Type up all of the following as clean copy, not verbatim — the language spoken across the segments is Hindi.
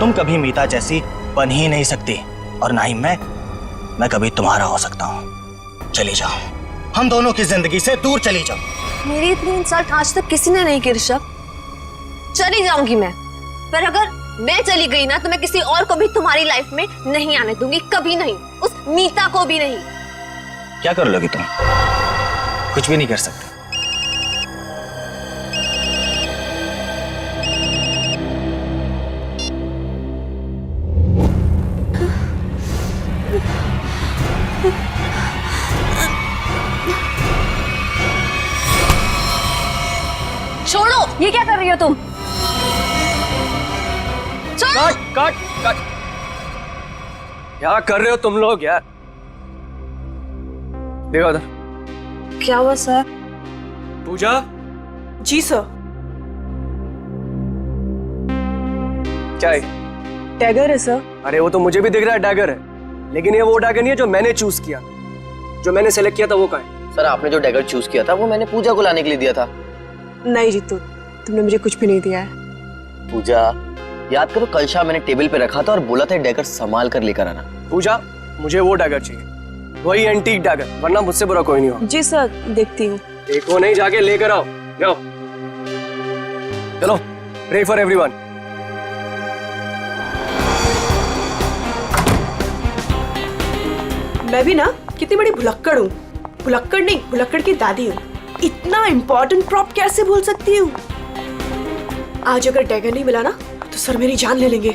तुम कभी मीता जैसी बन ही नहीं सकती और ना ही मैं कभी तुम्हारा हो सकता हूँ। चली जाओ, हम दोनों की जिंदगी से दूर चली जाओ। मेरी इतनी इंसल्ट आज तक किसी ने नहीं की ऋषभ। चली जाऊंगी मैं, पर अगर मैं चली गई ना तो मैं किसी और को भी तुम्हारी लाइफ में नहीं आने दूंगी, कभी नहीं, उस मीता को भी नहीं। क्या कर लोगी तुम? कुछ भी नहीं कर सकते। छोड़ो, ये क्या कर रही हो तुम? छोड़ो। कट कट कट, क्या कर रहे हो तुम लोग यार? देखो उधर। क्या हुआ सर? पूजा। जी सर। क्या है? डैगर है सर। अरे वो तो मुझे भी दिख रहा है डैगर है, लेकिन ये वो डैगर नहीं है जो मैंने चूज किया। जो मैंने सेलेक्ट किया था वो कहाँ है? सर आपने जो डैगर चूज किया था वो मैंने पूजा को लाने के लिए दिया था। नहीं जीतू, तुमने मुझे कुछ भी नहीं दिया है। पूजा, याद करो कल शाम मैंने टेबल पे रखा था और बोला था डैगर संभाल कर लेकर आना। पूजा, मुझे वो डैगर चाहिए, वही एंटीक डैगर, वरना मुझसे बुरा कोई नहीं हो। जी सर, देखती हूँ। देखो नहीं, जाके लेकर आओ। जाओ चलो, प्रे फॉर एवरीवन। मैं भी ना कितनी बड़ी भुलक्कड़ हूँ। भुलक्कड़ नहीं, भुलक्कड़ की दादी हूँ। इतना इम्पोर्टेंट प्रॉप कैसे भूल सकती हूँ? आज अगर डैगर नहीं मिला ना तो सर मेरी जान ले लेंगे।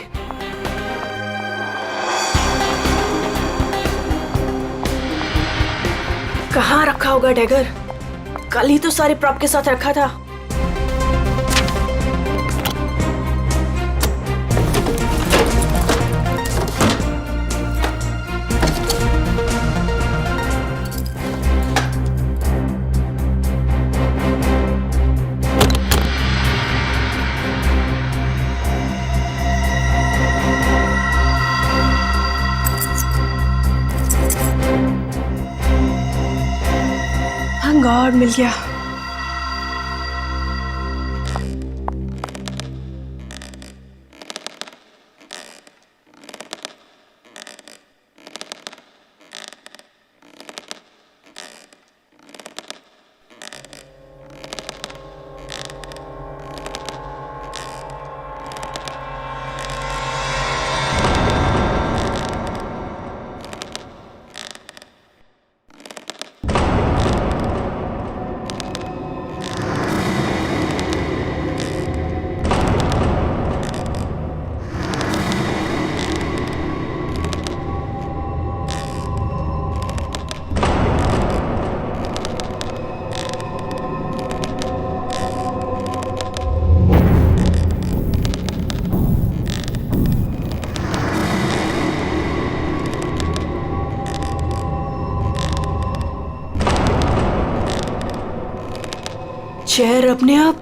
कहाँ रखा होगा डैगर? कल ही तो सारे प्रॉप के साथ रखा था। थैंक गॉड मिल गया। चेयर अपने आप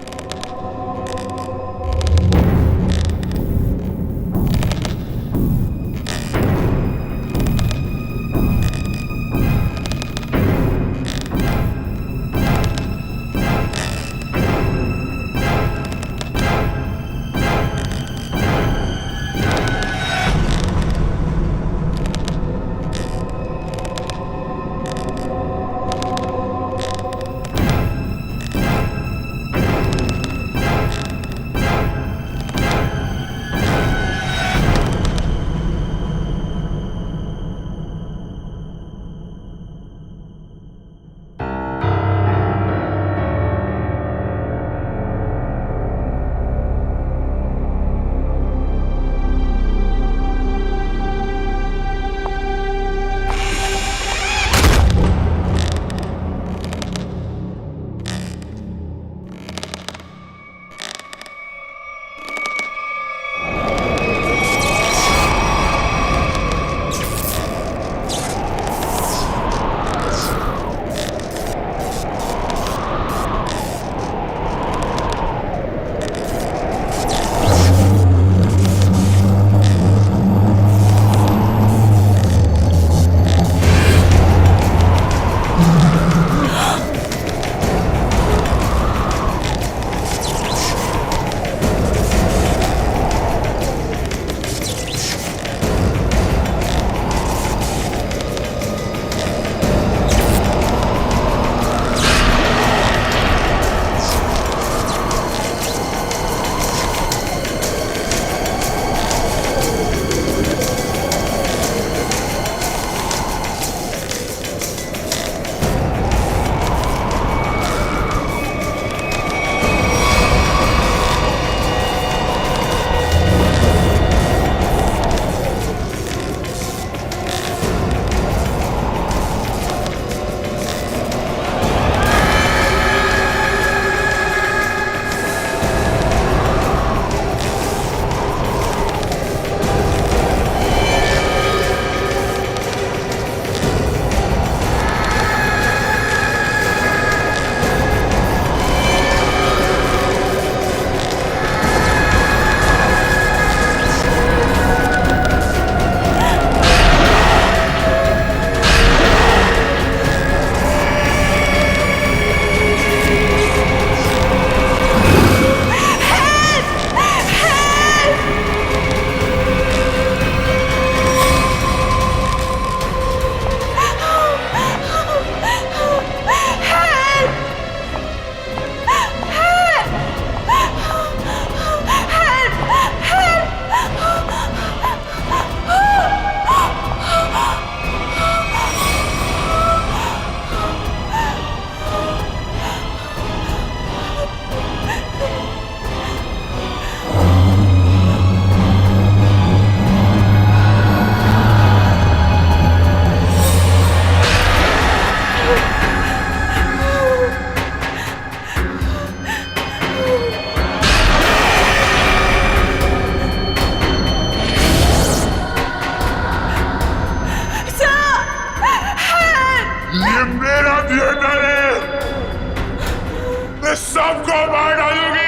मैं सबको मार डालूंगी,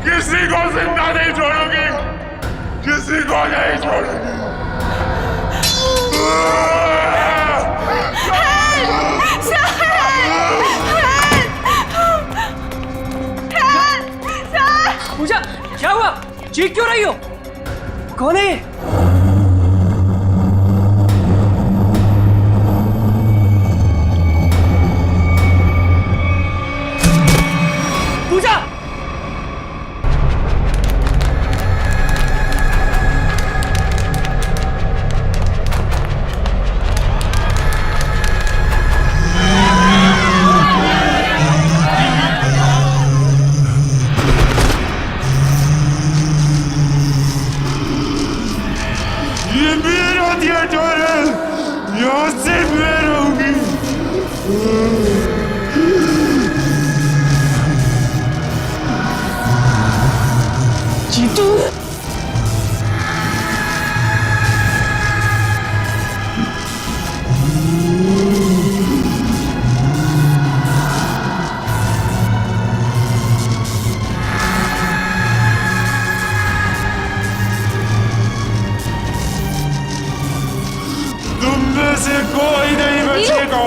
किसी को जिंदा नहीं छोड़ूंगी, किसी को नहीं छोड़ूंगी। पूजा, क्या हुआ? चीख क्यों रही हो? कौन है ये? पूजा! ये मेरा थिएटर है, यहाँ से मैं रहूंगी। जीतू! तुम में से कोई नहीं बचेगा,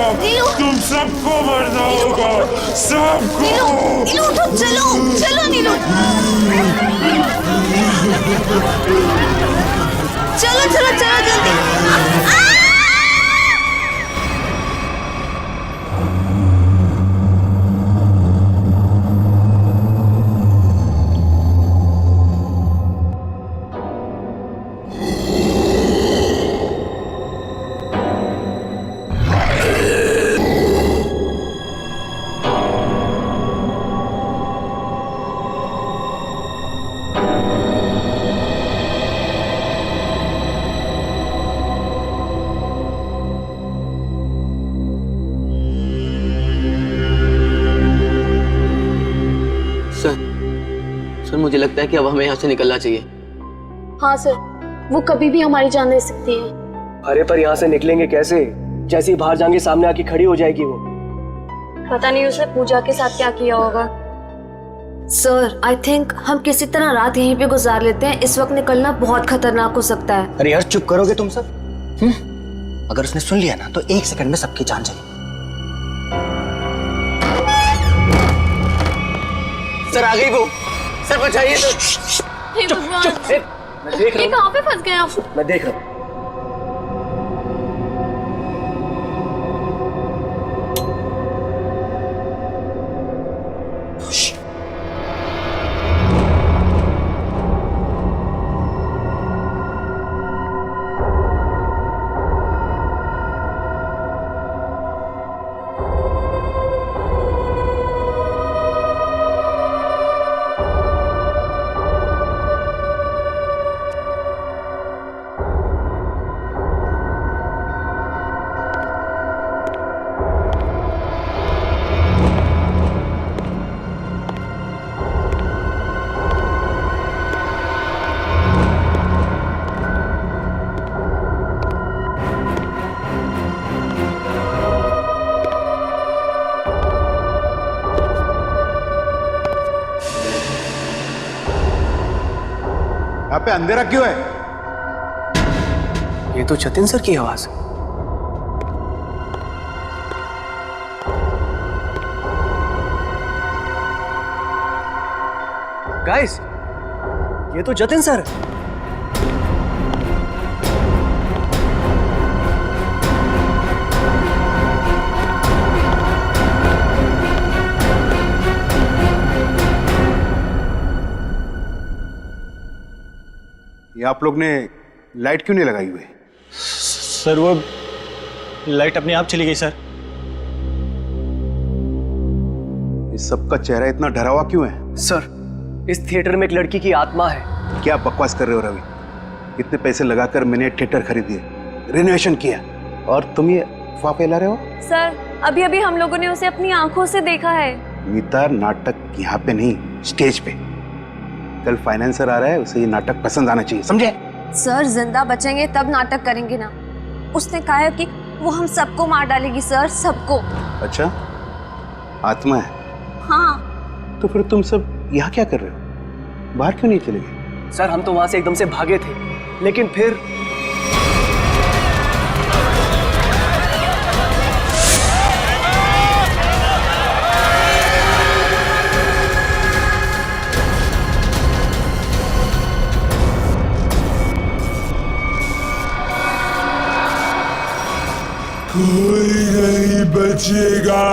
तुम सबको मरना होगा, सबको। नीलू उठो, चलो चलो नीलू, चलो चलो चलो जल्दी। सर मुझे लगता है कि अब हमें यहाँ से निकलना चाहिए। हाँ सर, वो कभी भी हमारी जान ले सकती है। अरे पर यहाँ से निकलेंगे कैसे? जैसे ही बाहर जाएंगे सामने आके खड़ी हो जाएगी वो। पता नहीं उसने पूजा के साथ क्या किया होगा। सर आई थिंक हम किसी तरह रात यहीं पे गुजार लेते हैं, इस वक्त निकलना बहुत खतरनाक हो सकता है। अरे यार चुप करोगे तुम सब? अगर उसने सुन लिया ना तो 1 सेकंड में सबकी जान चली। सर आ गई वो, सर बचाइए सर। हे भगवान, मैं देख रहा ये हूँ, कहाँ पे फंस गए आप? मैं देख रहा हूँ। यहाँ पे अंधेरा क्यों है? ये तो जतिन सर की आवाज है। गाइस, ये तो जतिन सर है। ये आप लोग ने लाइट क्यों नहीं लगाई हुई? सर वो लाइट अपने आप चली गई सर। इस सबका चेहरा इतना डरा हुआ क्यों है? सर, इस थिएटर में एक लड़की की आत्मा है। क्या बकवास कर रहे हो रवि? इतने पैसे लगाकर मैंने थिएटर खरीदी, रेनोवेशन किया, और तुम ये अफवाह फैला रहे हो? सर, अभी अभी हम लोगों ने उसे अपनी आंखों से देखा है। मीता, नाटक यहाँ पे नहीं, स्टेज पे। कल फाइनेंसर आ रहा है, उसे ये नाटक पसंद आना चाहिए, समझे? सर जिंदा बचेंगे तब नाटक करेंगे ना। उसने कहा है कि वो हम सबको मार डालेगी सर, सबको। अच्छा, आत्मा है, हाँ। तो फिर तुम सब यहाँ क्या कर रहे हो? बाहर क्यों नहीं चले गए? सर हम तो वहां से एकदम से भागे थे, लेकिन फिर कोई नहीं बचेगा,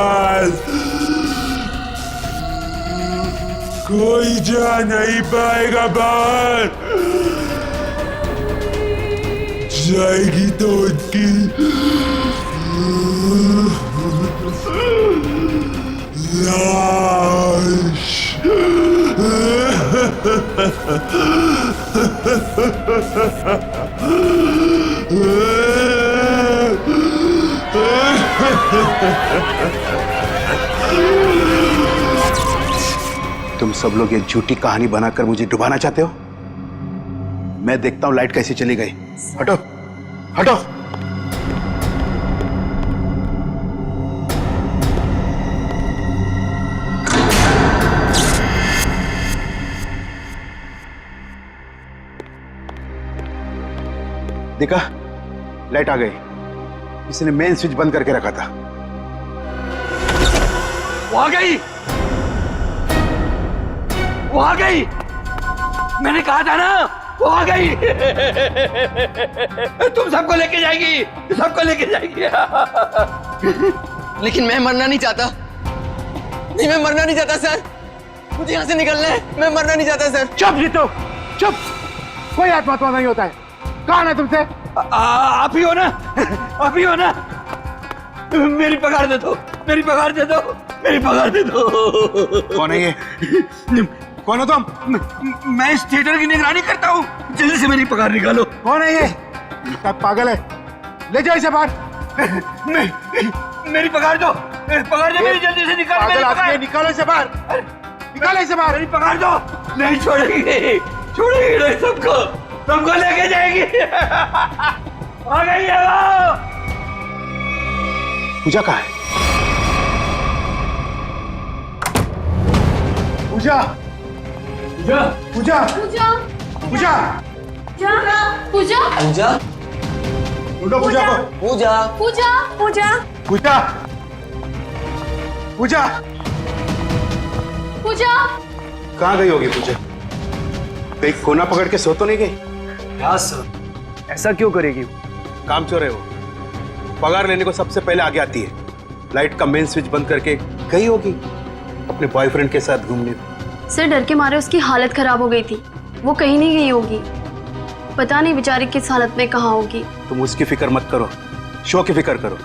कोई जा नहीं पाएगा बाहर। जाएगी तो उनकी लाश। तुम सब लोग ये झूठी कहानी बनाकर मुझे डुबाना चाहते हो? मैं देखता हूं लाइट कैसे चली गई। हटो हटो। देखा, लाइट आ गई। इसने मेन स्विच बंद करके रखा था। वो आ गई, वो आ गई, मैंने कहा था ना वो आ गई। तुम सबको लेके जाएगी, सबको लेके जाएगी। लेकिन मैं मरना नहीं चाहता। नहीं, मैं मरना नहीं चाहता सर, मुझे यहाँ से निकलना है। मैं मरना नहीं चाहता सर। चुप जीतो, चुप। कोई आत्मा नहीं होता है। कौन है तुमसे? आप ही हो ना, आप ही हो ना। मेरी पगार दे दो, मेरी पगार दे दो, मेरी पगार दे दो। कौन है ये? कौन हो तुम? मैं इस थिएटर की निगरानी करता हूँ, जल्दी से मेरी पगार निकालो। कौन है ये? पागल है, ले जाओ इसे बाहर। मेरी पगार दो, पगार दो मेरी, जल्दी से निकालो मेरी पगार। निकालो इसे बाहर, निकालो इसे बाहर। मेरी पगार दो। नहीं छोड़ेगी, छोड़ेगी नहीं, सबको सबको लेके जाएगी। आ गई है वो। पूजा कहाँ है? पूजा, जा। पूजा, पूजा पूजा, पूजा पूजा, ढूंढो पूजा को। पूजा, पूजा पूजा पूजा, पूजा पूजा कहाँ गई होगी पूजा? कहीं कोना पकड़ के सो तो नहीं गई? हाँ सर, ऐसा क्यों करेगी? काम चोर है वो। पगार लेने को सबसे पहले आगे आती है। लाइट का मेन स्विच बंद करके गई होगी अपने बॉयफ्रेंड के साथ घूमने। सर डर के मारे उसकी हालत खराब हो गई थी, वो कहीं नहीं गई होगी। पता नहीं बेचारी किस हालत में कहाँ होगी। तुम उसकी फिक्र मत करो, शो की फिक्र करो।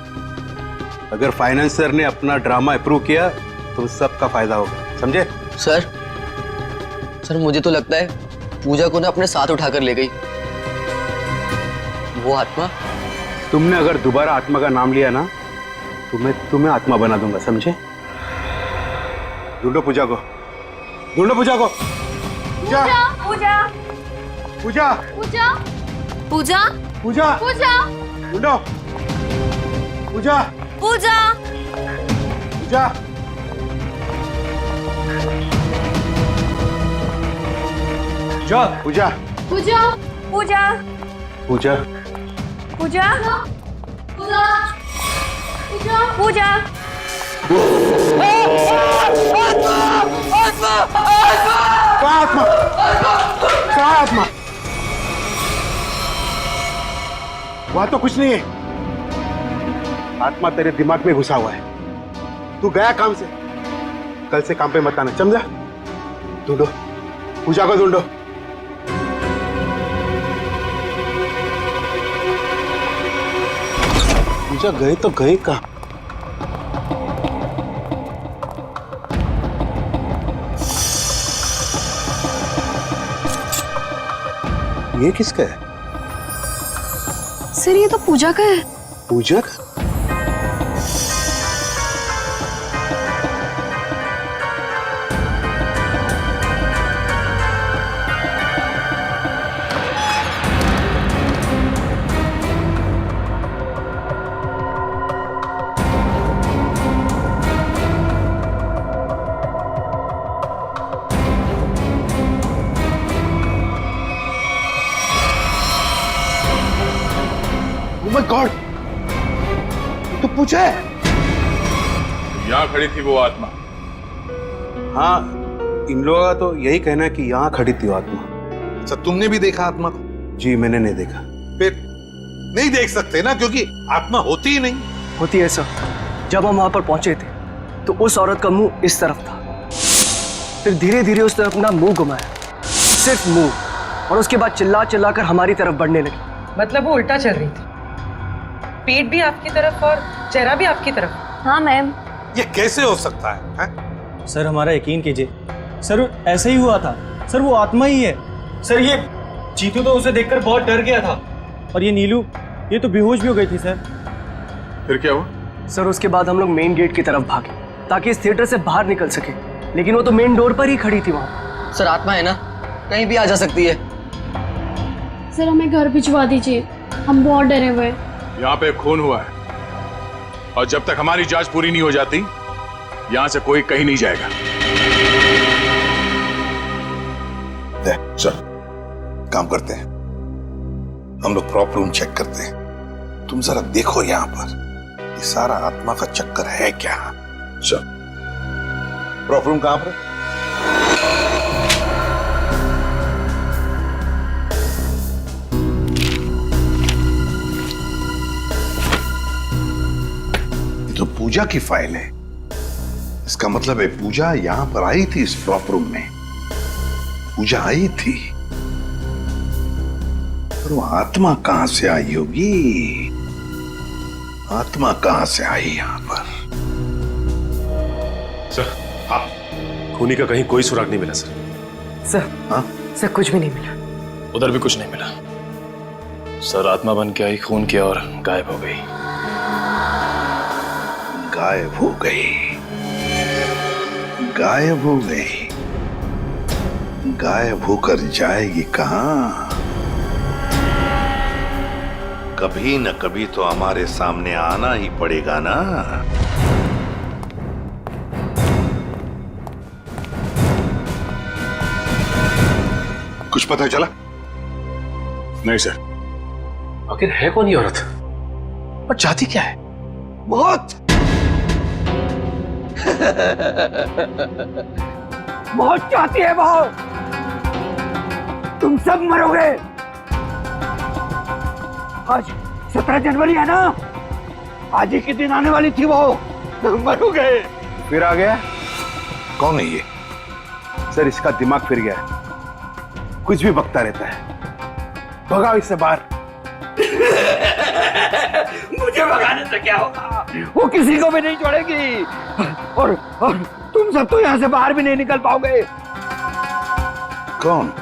अगर फाइनेंसर ने अपना ड्रामा अप्रूव किया तो सबका फायदा होगा, समझे? सर मुझे तो लगता है पूजा को ना अपने साथ उठाकर ले गई वो आत्मा। तुमने अगर दोबारा आत्मा का नाम लिया ना तो मैं तुम्हें आत्मा बना दूंगा, समझे? ढूंढो पूजा को, ढूंढो पूजा को। पूजा, पूजा पूजा, पूजा पूजा पूजा, पूजा ढूंढो पूजा, पूजा पूजा। जा। पूजा, पूजा पूजा पूजा, पूजा पूजा पूजा पूजा कहाँ आत्मा? कहाँ आत्मा? वहां तो कुछ नहीं है। आत्मा तेरे दिमाग में घुसा हुआ है। तू गया काम से, कल से काम पे मत आना, समझा? ढूंढो पूजा को, ढूंढो। पूजा गए तो गए कहाँ? ये किसका है? सर ये तो पूजा का है। पूजा का? माय गॉड, तो पूछा है? यहाँ खड़ी थी वो आत्मा। हाँ, इन लोगों का तो यही कहना है कि यहाँ खड़ी थी वो आत्मा। अच्छा, तुमने भी देखा आत्मा को? जी मैंने नहीं देखा। फिर नहीं देख सकते ना, क्योंकि आत्मा होती ही नहीं। होती है सर। जब हम वहां पर पहुंचे थे तो उस औरत का मुंह इस तरफ था, फिर धीरे धीरे उसने अपना मुंह घुमाया, सिर्फ मुंह, और उसके बाद चिल्ला चिल्ला कर हमारी तरफ बढ़ने लगी। मतलब वो उल्टा चल रही थी, पेट भी आपकी तरफ और चेहरा भी आपकी तरफ। हाँ मैम। ये कैसे हो सकता है? सर हमारा यकीन कीजिए, सर ऐसा ही हुआ था। सर वो आत्मा ही है। सर ये चीतू तो उसे देखकर बहुत डर गया था, और ये नीलू ये तो बेहोश भी हो गई थी सर। फिर क्या हुआ? सर उसके बाद हम लोग मेन गेट की तरफ भागे ताकि इस थिएटर से बाहर निकल सके, लेकिन वो तो मेन डोर पर ही खड़ी थी वहां। सर आत्मा है ना, कहीं भी आ जा सकती है। सर हमें घर भिजवा दीजिए, हम बहुत डरे हुए हैं। यहाँ पे खून हुआ है, और जब तक हमारी जांच पूरी नहीं हो जाती यहाँ से कोई कहीं नहीं जाएगा। चल काम करते हैं, हम लोग प्रॉप रूम चेक करते हैं। तुम जरा देखो यहाँ पर ये सारा आत्मा का चक्कर है क्या। चल, प्रॉप रूम कहां पर है? ये तो पूजा की फाइल है। इसका मतलब है पूजा यहां पर आई थी, इस प्रॉप रूम में पूजा आई थी। पर वो आत्मा कहां से आई होगी? आत्मा कहां से आई यहां पर? सर, हाँ, खूनी का कहीं कोई सुराग नहीं मिला सर। सर, हाँ? सर कुछ भी नहीं मिला। उधर भी कुछ नहीं मिला सर। आत्मा बन के आई, खून किया और गायब हो गई। गायब हो गई, गायब हो गई। गायब होकर जाएगी कहां? कभी न कभी तो हमारे सामने आना ही पड़ेगा ना। कुछ पता चला? नहीं सर। आखिर है कौन ये औरत और चाहती क्या है? बहुत बहुत चाहती है वो। तुम सब मरोगे। आज 17 जनवरी है ना, आज ही के दिन आने वाली थी वो। मरोगे। फिर आ गया? कौन है ये? सर इसका दिमाग फिर गया है, कुछ भी बकता रहता है। भगाओ इससे बाहर। मुझे भगाने से क्या होगा? वो किसी को भी नहीं छोड़ेगी, और तुम सब तो यहाँ से बाहर भी नहीं निकल पाओगे। कौन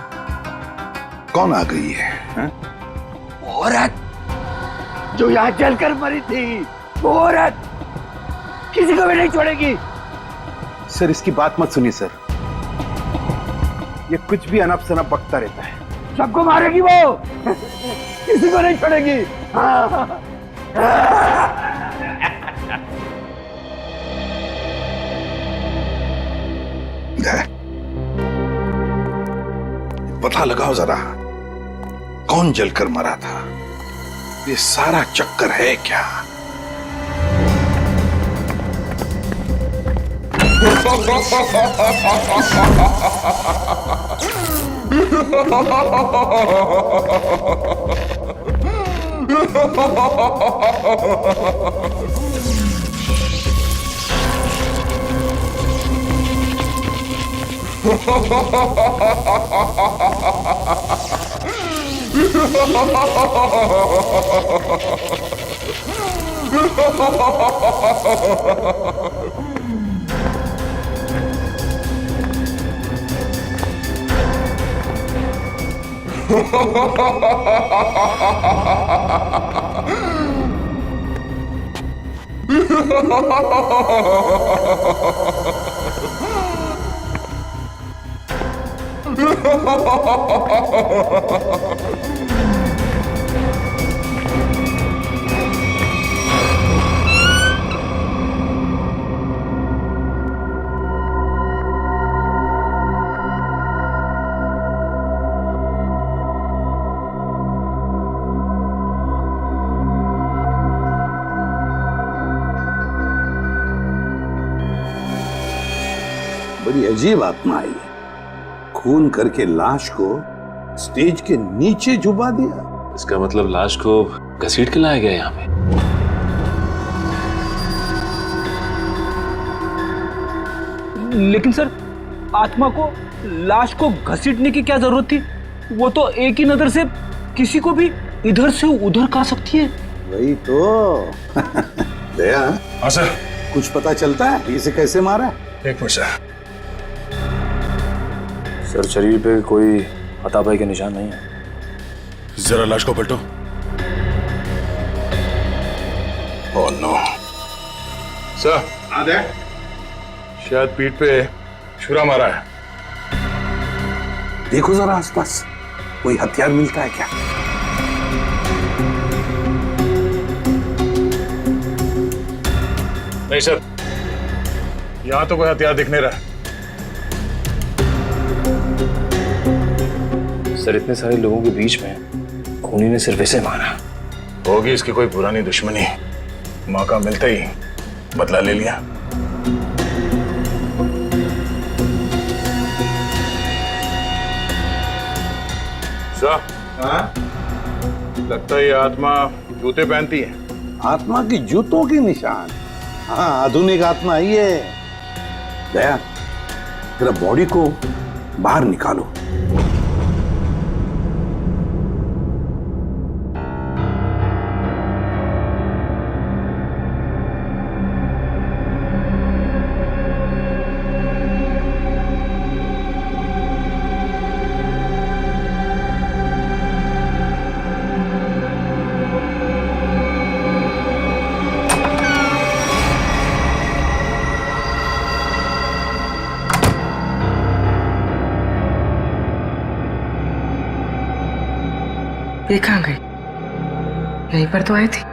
कौन आ गई है? औरत जो यहाँ जलकर मरी थी, वो औरत किसी को भी नहीं छोड़ेगी। सर इसकी बात मत सुनिए सर, ये कुछ भी अनप शनप बकता रहता है। सबको मारेगी वो, किसी को नहीं छोड़ेगी। हाँ। पता लगाओ जरा, कौन जलकर मरा था? ये सारा चक्कर है क्या? अजीब आत्मा आई है। खून करके लाश को स्टेज के नीचे छुपा दिया। इसका मतलब लाश को घसीट के लाया गया यहाँ पे। लेकिन सर, आत्मा को लाश को घसीटने की क्या जरूरत थी? वो तो एक ही नजर से किसी को भी इधर से उधर कर सकती है। वही तो। दया, हाँ सर। कुछ पता चलता है इसे कैसे मारा? एक मिनट सर, शरीर पे कोई हाथापाई के निशान नहीं है। जरा लाश को पलटो। Oh no. सर, शायद पीठ पे छुरा मारा है। देखो जरा आसपास कोई हथियार मिलता है क्या? नहीं सर, यहां तो कोई हथियार दिख नहीं रहा। सर, इतने सारे लोगों के बीच में खूनी ने सिर्फ इसे मारा। होगी इसकी कोई पुरानी दुश्मनी। मौका मिलते ही बदला ले लिया। सर, लगता है ये आत्मा जूते पहनती है। आत्मा की जूतों के निशान। हाँ, आधुनिक आत्मा ही है। दया, जरा बॉडी को बाहर निकालो। ये कहाँ गई? यहीं पर तो आई थी।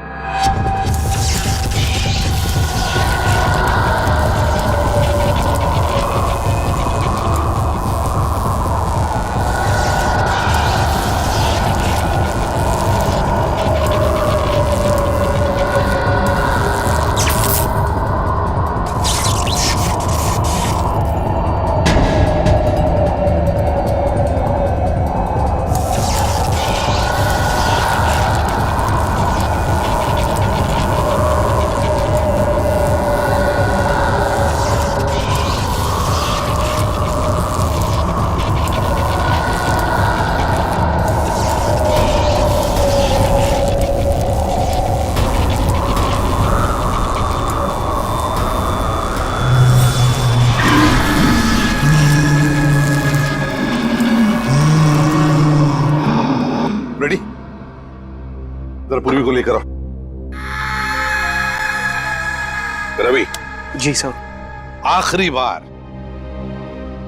रेडी? जरा पूर्वी को लेकर आओ। रवि। जी सर। आखिरी बार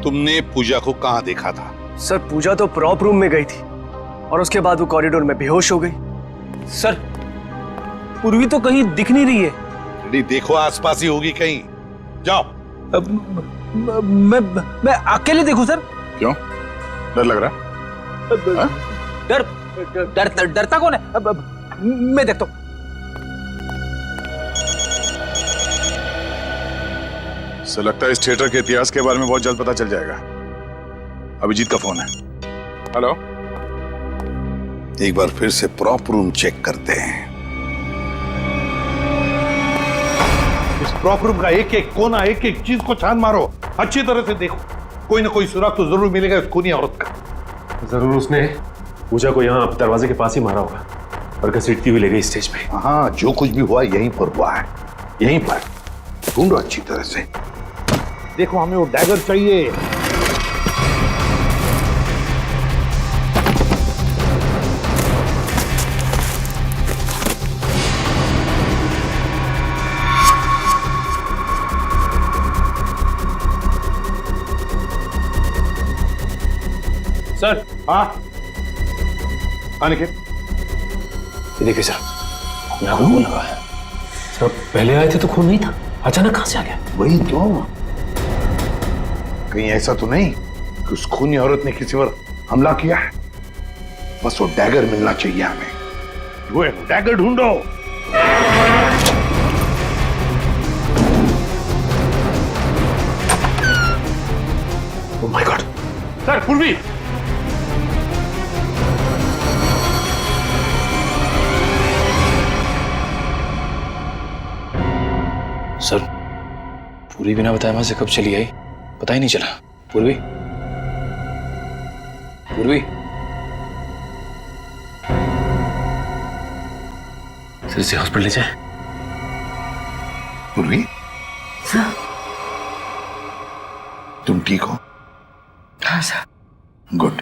तुमने पूजा को कहां देखा था? सर, पूजा तो प्रॉप रूम में गई थी और उसके बाद वो कॉरिडोर में बेहोश हो गई। सर, पूर्वी तो कहीं दिख नहीं रही है। रेडी, देखो आसपास ही होगी कहीं। जाओ। मैं अकेले देखूं सर? क्यों? डर लग रहा? डरता कौन है? मैं देखता हूं। सर, लगता है इस थिएटर के इतिहास के बारे में बहुत जल्द पता चल जाएगा। अभिजीत का फोन है। हेलो। एक बार फिर से प्रॉप रूम चेक करते हैं। इस प्रॉप रूम का एक एक कोना, एक एक चीज को छान मारो, अच्छी तरह से देखो। कोई ना कोई सुराग तो जरूर मिलेगा इस खूनी औरत का। जरूर उसने पूजा को यहाँ दरवाजे के पास ही मारा होगा और घसीटती हुई ले गई स्टेज पे। हाँ, जो कुछ भी हुआ यहीं पर हुआ है। यहीं पर ढूंढो अच्छी तरह से। देखो, हमें वो डैगर चाहिए। सर। हाँ, अनिकेत। ये देखिए सर, यहाँ खून लगा है। सर, पहले आए थे तो खून नहीं था, अचानक कहां से आ गया? वही तो। कहीं ऐसा तो नहीं कि उस खूनी औरत ने किसी पर हमला किया है? बस वो डैगर मिलना चाहिए हमें। वो डैगर ढूंढो। Oh my God. सर पूर्वी, सर पूरी बिना बताए वहां से कब चली आई पता ही नहीं चला। पूर्वी, पूर्वी, सर इसे हॉस्पिटल ले जाए। पूर्वी, तुम ठीक हो? हाँ सर। गुड।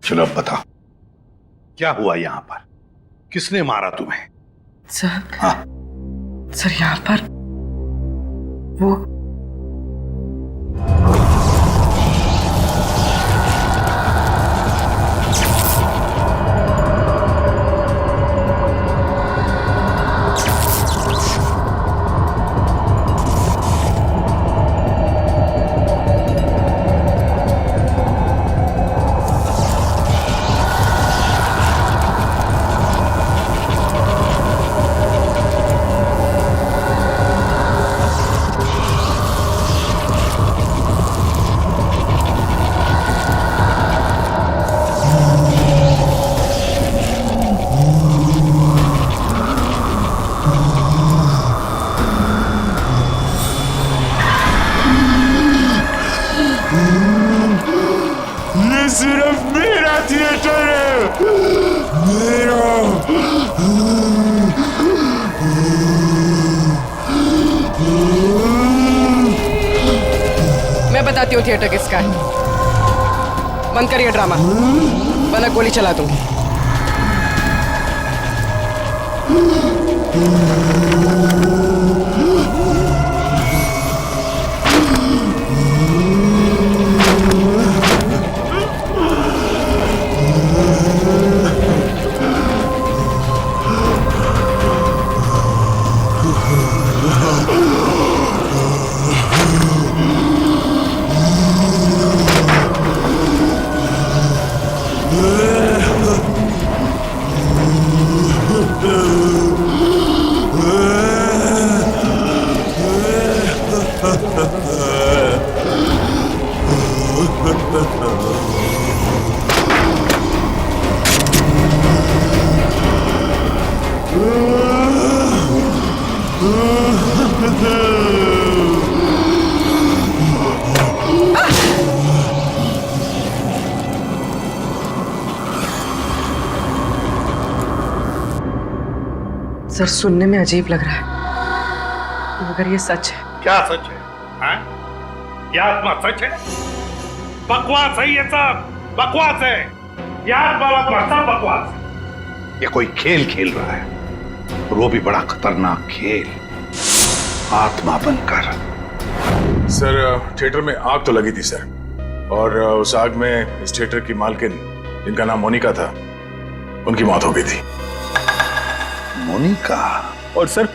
चलो अब बताओ क्या हुआ यहां पर, किसने मारा तुम्हें? सर, हाँ सर यहाँ पर वो ये सिर्फ मेरा थिएटर है, मेरा। मैं बताती हूँ थिएटर किसका है। बंद करिए ड्रामा, वरना गोली चला दूंगी। सर सुनने में अजीब लग रहा है, मगर ये सच है। क्या सच है? हाँ? ये आत्मा सच है? बकवास है ये सब, बकवास है। ये आत्मा सब बकवास है। ये कोई खेल खेल रहा है, और वो भी बड़ा खतरनाक खेल, आत्मा बनकर। सर थिएटर में आग तो लगी थी सर, और उस आग में इस थिएटर की मालकिन जिनका नाम मोनिका था, उनकी मौत हो गई थी। मोनिका? और सर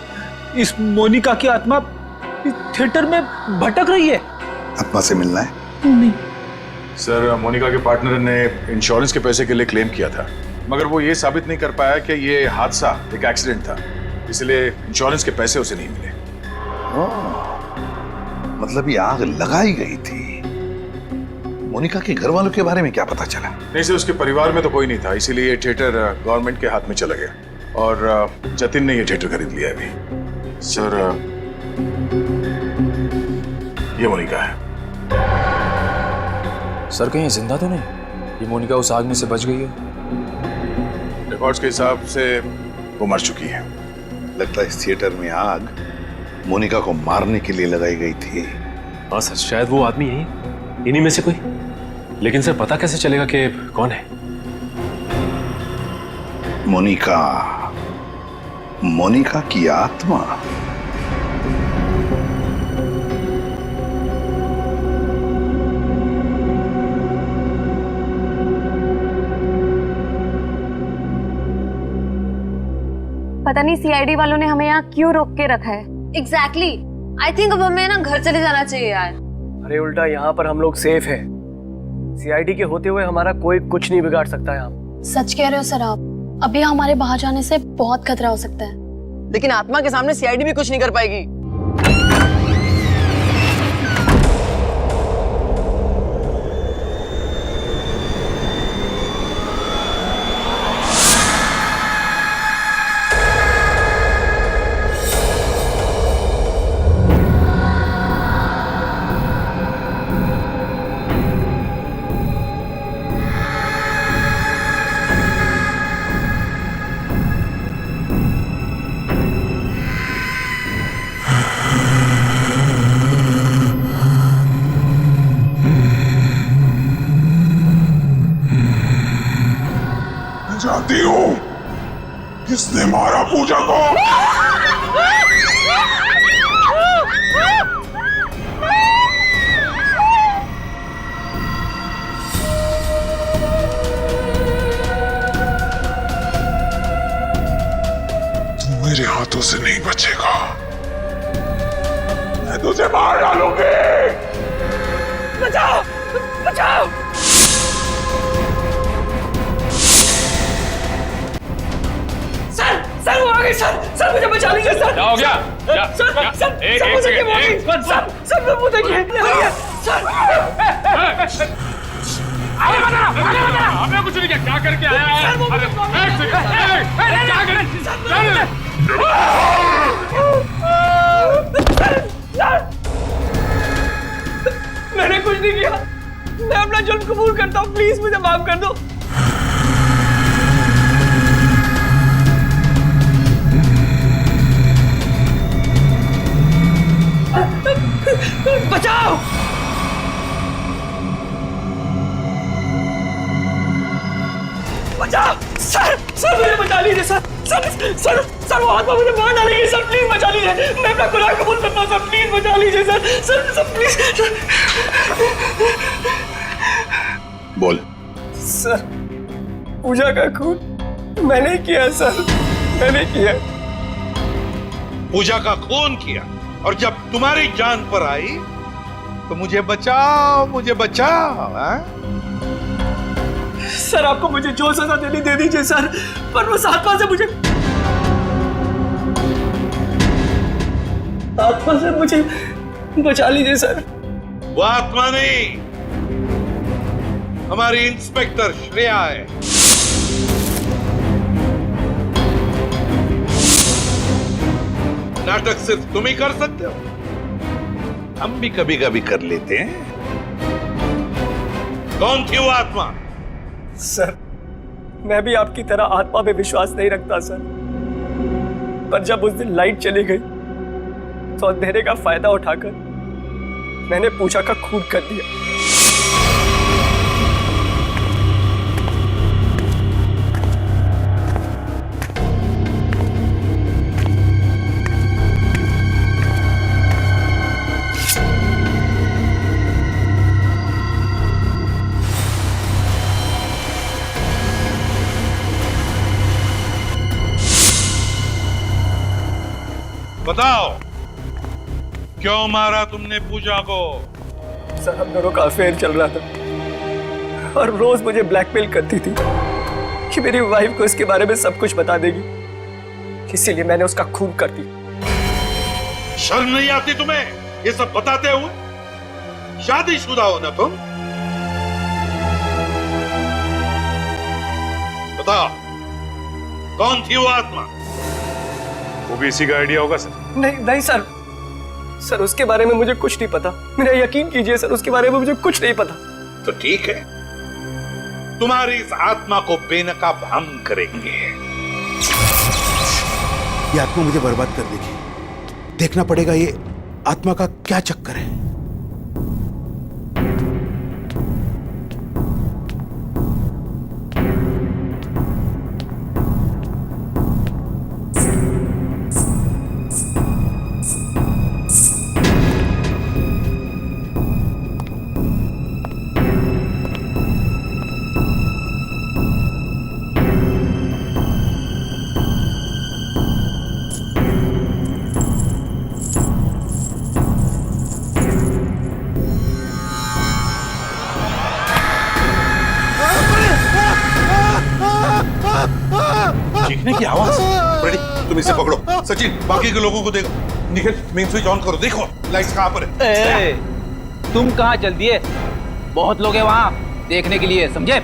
इस मोनिका की आत्मा इस थिएटर में भटक रही है। आत्मा से मिलना है? नहीं सर, मोनिका के पार्टनर ने इंश्योरेंस के पैसे के लिए क्लेम किया था, मगर वो ये साबित नहीं कर पाया कि ये हादसा एक एक्सीडेंट था, इसलिए इंश्योरेंस के पैसे उसे नहीं मिले। मतलब ये आग लगाई गई थी। मोनिका के घर वालों के बारे में क्या पता चला? नहीं सर, उसके परिवार में तो कोई नहीं था, इसीलिए ये थिएटर गवर्नमेंट के हाथ में चला गया, और जतिन ने ये थिएटर खरीद लिया अभी। सर ये मोनिका है। सर कहीं जिंदा तो नहीं? ये मोनिका उस आग में से बच गई है? रिकॉर्ड्स के हिसाब से वो मर चुकी है। लगता है इस थिएटर में आग मोनिका को मारने के लिए लगाई गई थी। हाँ सर, शायद वो आदमी यही, इन्हीं में से कोई। लेकिन सर पता कैसे चलेगा कि कौन है? मोनिका, मोनिका की आत्मा। पता नहीं सीआईडी वालों ने हमें यहाँ क्यों रोक के रखा है। एग्जैक्टली। आई थिंक अब हमें ना घर चले जाना चाहिए यार। अरे उल्टा यहाँ पर हम लोग सेफ हैं। सीआईडी के होते हुए हमारा कोई कुछ नहीं बिगाड़ सकता यहाँ। सच कह रहे हो सर आप, अभी हमारे बाहर जाने से बहुत खतरा हो सकता है। लेकिन आत्मा के सामने सीआईडी भी कुछ नहीं कर पाएगी। जानती हूँ किसने मारा पूजा को? तू मेरे हाथों से नहीं बचेगा, मैं तुझे मार डालूंगी। बचाओ बचाओ। सर वो आ गई सर मुझे बचा लीजिए सर। क्या हो गया? सर मुझे क्या हो गई? सर वो देखिए सर। आगे बता, हमने कुछ नहीं किया। क्या करके आया है? मैंने कुछ नहीं किया, मैं अपना जुल्म कबूल करता हूँ, प्लीज मुझे माफ कर दो। बचाओ। बचाओ सर मुझे बचा लीजिए सर वो आत्मा मुझे मार डालेगी सर, प्लीज बचा लीजिए। मैं अपना गुनाह कबूल करता हूँ सर, प्लीज बचा लीजिए सर प्लीज। बोल। सर पूजा का खून मैंने किया सर, मैंने किया। पूजा का खून किया और जब तुम्हारी जान पर आई तो मुझे बचाओ हाँ? सर आपको मुझे जो सजा देनी दे दीजिए सर, पर उस आत्मा से मुझे बचा लीजिए सर। वो आत्मा नहीं, हमारी इंस्पेक्टर श्रेया है। नाटक सिर्फ तुम ही कर सकते हो, हम भी कभी कभी कर लेते हैं। कौन थी वो आत्मा? सर मैं भी आपकी तरह आत्मा पे विश्वास नहीं रखता सर, पर जब उस दिन लाइट चली गई तो अंधेरे का फायदा उठाकर मैंने पूजा का खून कर दिया। बताओ क्यों मारा तुमने पूजा को? सर हम दोनों का अफेयर चल रहा था और रोज मुझे ब्लैकमेल करती थी कि मेरी वाइफ को इसके बारे में सब कुछ बता देगी, इसीलिए मैंने उसका खून कर दिया। शर्म नहीं आती तुम्हें ये सब बताते हुए? शादीशुदा हो ना तुम? बताओ कौन थी वो आत्मा? वो भी इसी का आइडिया होगा सर। नहीं सर उसके बारे में मुझे कुछ नहीं पता, मेरा यकीन कीजिए सर, उसके बारे में मुझे कुछ नहीं पता। तो ठीक है, तुम्हारी इस आत्मा को बेनकाब हम करेंगे। ये आत्मा मुझे बर्बाद कर देगी, देखना पड़ेगा ये आत्मा का क्या चक्कर है। चीखने की आवाज। रेडी, तुम इसे पकड़ो। सचिन बाकी के लोगों को देखो। निखिल मेन स्विच ऑन करो, देखो लाइट्स कहां पर है। तुम कहाँ चल दिए? बहुत लोग हैं वहां देखने के लिए, समझे?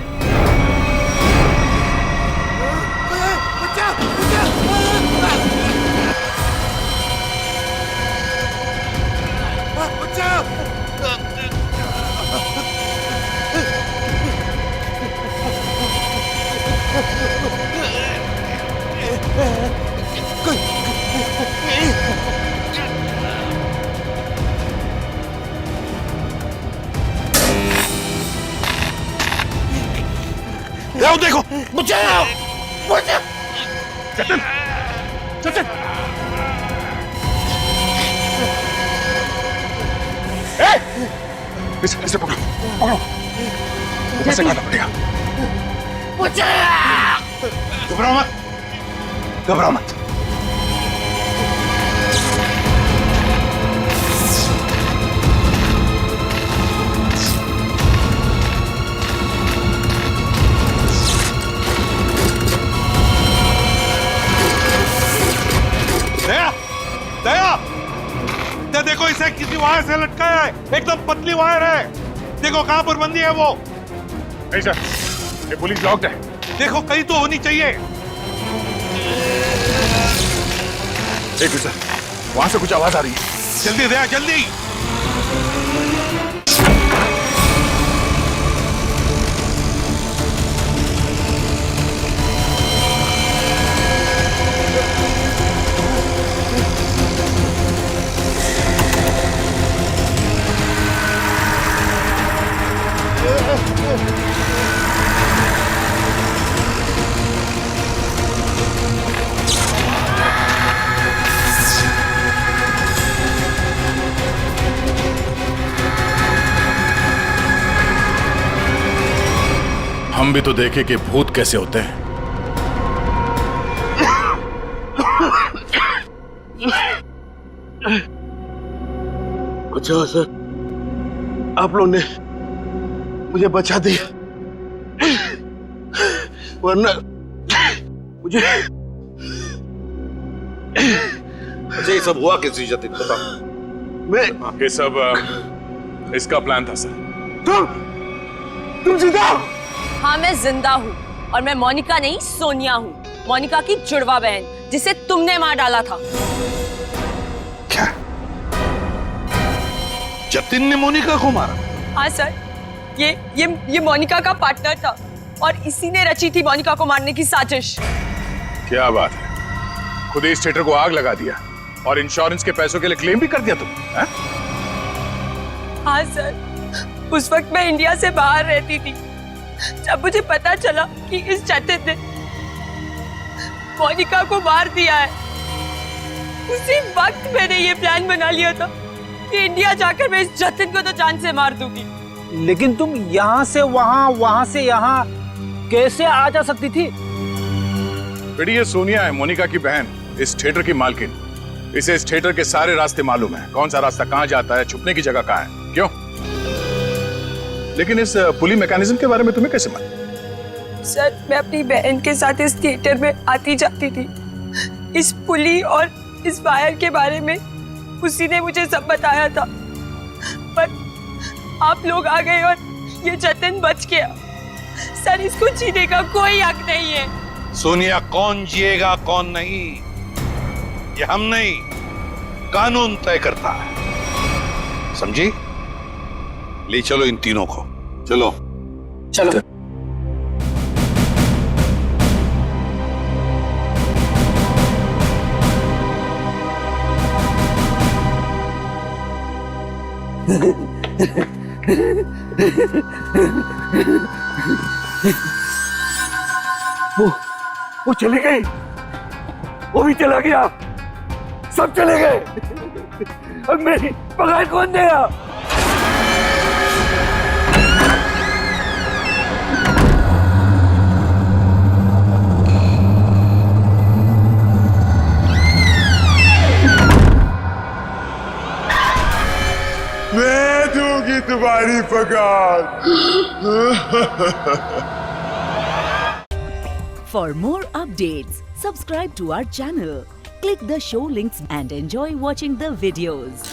देखो बचाओ। जतिन, जतिन, इसे पकड़ो, पकड़ो, ऊपर से काटना पड़ेगा। घबराओ मत, घबराओ मत। दया, दया, देखो इसे किसी वायर से लटकाया है, एकदम पतली वायर है। देखो कहां पर बंदी है वो। नहीं सर, ये पुलिस लॉक्ड है। देखो कहीं तो होनी चाहिए। एक मिनट सर, वहां से कुछ आवाज आ रही है। जल्दी दया, जल्दी। हम भी तो देखे कि भूत कैसे होते हैं। अच्छा सर, आप लोगों ने मुझे बचा दिया, वरना मुझे। अच्छा ये सब हुआ किसी जतिन, बताओ। मैं ये सब इसका प्लान था सर। तुम जिंदा हो? हाँ मैं जिंदा हूँ और मैं मोनिका नहीं सोनिया हूँ, मोनिका की जुड़वा बहन जिसे तुमने मार डाला था। क्या? जतिन ने मोनिका को मारा? हाँ सर, ये मोनिका का पार्टनर था और इसी ने रची थी मोनिका को मारने की साजिश। क्या बात है, खुद ही इस थिएटर को आग लगा दिया और इंश्योरेंस के पैसों के लिए क्लेम भी कर दिया तुम? हाँ सर, उस वक्त मैं इंडिया से बाहर रहती थी। जब मुझे पता चला कि इस जतिन ने मोनिका को मार दिया है, उसी वक्त मैंने ये प्लान बना लिया था कि इंडिया जाकर मैं इस जतिन को तो जान से मार दूंगी। लेकिन तुम यहाँ से वहाँ, वहाँ से यहाँ कैसे आ जा सकती थी? बेटी ये सोनिया है, मोनिका की बहन, इस थिएटर की मालकिन। इसे इस थिएटर के सारे रास्ते मालूम है, कौन सा रास्ता कहाँ जाता है, छुपने की जगह कहाँ है। क्यों? लेकिन इस पुली मैकेनिज्म के बारे में तुम्हें कैसे मालूम? सर मैं अपनी बहन के साथ इस थिएटर में आती जाती थी। इस पुली और इस वायर के बारे में उसी ने मुझे सब बताया था, पर आप लोग आ गए और ये जतिन बच गया। सर इसको जीने का कोई हक नहीं है। सोनिया, कौन जिएगा कौन नहीं ये हम नहीं, कानून तय करता है, समझी? ले चलो इन तीनों को, चलो चलो। वो चले गए, वो भी चला गया, सब चले गए। अब मेरी पगार कौन देगा? मैं दूंगी तुम्हारी पगार। For more updates, subscribe to our channel, click the show links and enjoy watching the videos.